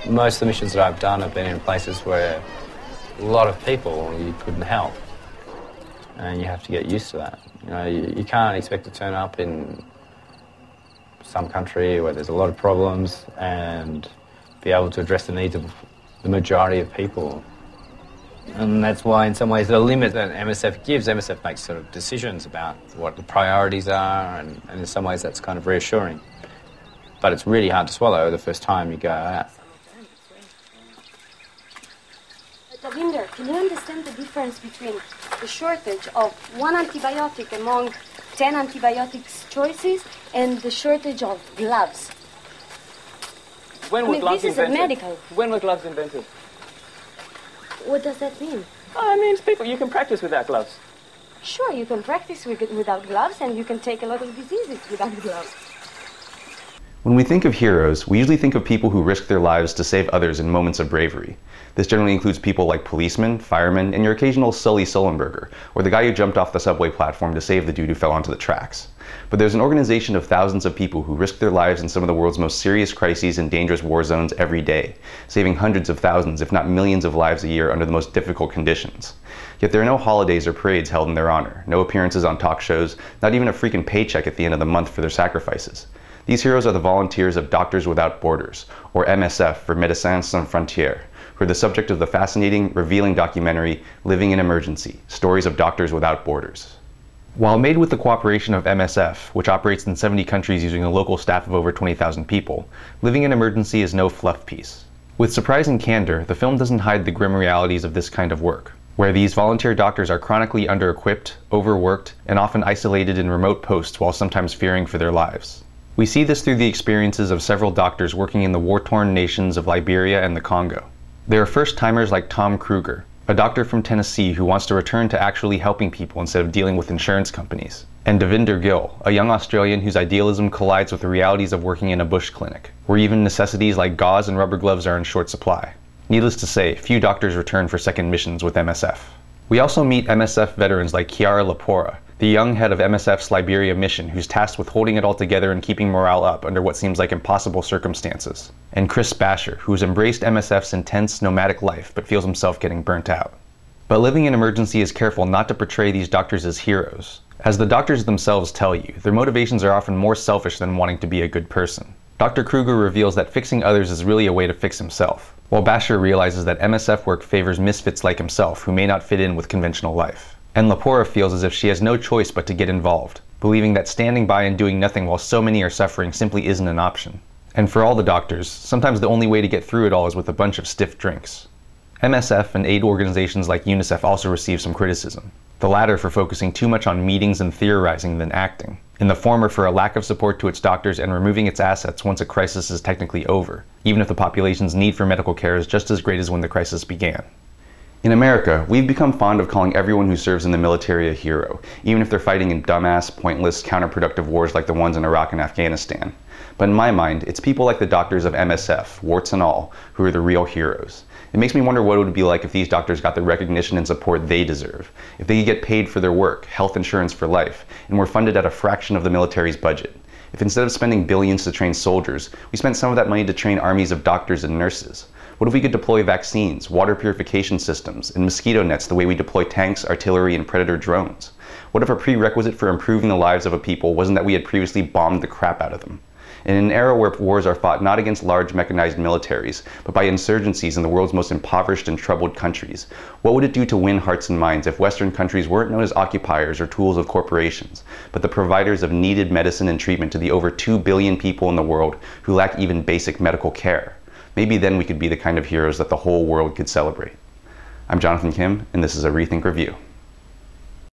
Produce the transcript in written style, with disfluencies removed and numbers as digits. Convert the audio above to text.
Most of the missions that I've done have been in places where a lot of people you couldn't help, and you have to get used to that. You know, you can't expect to turn up in some country where there's a lot of problems and be able to address the needs of the majority of people. And that's why, in some ways, the limit that MSF gives, MSF makes sort of decisions about what the priorities are, and in some ways that's kind of reassuring. But it's really hard to swallow the first time you go out. Davinder, can you understand the difference between the shortage of one antibiotic among 10 antibiotics choices and the shortage of gloves? When were gloves this invented? Is a medical. When were gloves invented? What does that mean? Oh, it means people, you can practice without gloves. Sure, you can practice without gloves, and you can take a lot of diseases without gloves. When we think of heroes, we usually think of people who risk their lives to save others in moments of bravery. This generally includes people like policemen, firemen, and your occasional Sully Sullenberger, or the guy who jumped off the subway platform to save the dude who fell onto the tracks. But there's an organization of thousands of people who risk their lives in some of the world's most serious crises and dangerous war zones every day, saving hundreds of thousands, if not millions of lives a year under the most difficult conditions. Yet there are no holidays or parades held in their honor, no appearances on talk shows, not even a freaking paycheck at the end of the month for their sacrifices. These heroes are the volunteers of Doctors Without Borders, or MSF for Medecins Sans Frontieres, who are the subject of the fascinating, revealing documentary Living in Emergency: Stories of Doctors Without Borders. While made with the cooperation of MSF, which operates in 70 countries using a local staff of over 20,000 people, Living in Emergency is no fluff piece. With surprising candor, the film doesn't hide the grim realities of this kind of work, where these volunteer doctors are chronically under-equipped, overworked, and often isolated in remote posts while sometimes fearing for their lives. We see this through the experiences of several doctors working in the war-torn nations of Liberia and the Congo. There are first-timers like Tom Kruger, a doctor from Tennessee who wants to return to actually helping people instead of dealing with insurance companies, and Davinder Gill, a young Australian whose idealism collides with the realities of working in a bush clinic, where even necessities like gauze and rubber gloves are in short supply. Needless to say, few doctors return for second missions with MSF. We also meet MSF veterans like Chiara Lapora, the young head of MSF's Liberia mission who's tasked with holding it all together and keeping morale up under what seems like impossible circumstances, and Chris Basher, who's embraced MSF's intense nomadic life but feels himself getting burnt out. But Living in Emergency is careful not to portray these doctors as heroes. As the doctors themselves tell you, their motivations are often more selfish than wanting to be a good person. Dr. Kruger reveals that fixing others is really a way to fix himself, while Basher realizes that MSF work favors misfits like himself who may not fit in with conventional life. And Lapora feels as if she has no choice but to get involved, believing that standing by and doing nothing while so many are suffering simply isn't an option. And for all the doctors, sometimes the only way to get through it all is with a bunch of stiff drinks. MSF and aid organizations like UNICEF also receive some criticism, the latter for focusing too much on meetings and theorizing than acting, and the former for a lack of support to its doctors and removing its assets once a crisis is technically over, even if the population's need for medical care is just as great as when the crisis began. In America, we've become fond of calling everyone who serves in the military a hero, even if they're fighting in dumbass, pointless, counterproductive wars like the ones in Iraq and Afghanistan. But in my mind, it's people like the doctors of MSF, warts and all, who are the real heroes. It makes me wonder what it would be like if these doctors got the recognition and support they deserve, if they could get paid for their work, health insurance for life, and were funded at a fraction of the military's budget. If instead of spending billions to train soldiers, we spent some of that money to train armies of doctors and nurses. What if we could deploy vaccines, water purification systems, and mosquito nets the way we deploy tanks, artillery, and predator drones? What if a prerequisite for improving the lives of a people wasn't that we had previously bombed the crap out of them? In an era where wars are fought not against large mechanized militaries, but by insurgencies in the world's most impoverished and troubled countries, what would it do to win hearts and minds if Western countries weren't known as occupiers or tools of corporations, but the providers of needed medicine and treatment to the over 2 billion people in the world who lack even basic medical care? Maybe then we could be the kind of heroes that the whole world could celebrate. I'm Jonathan Kim, and this is a ReThink Review.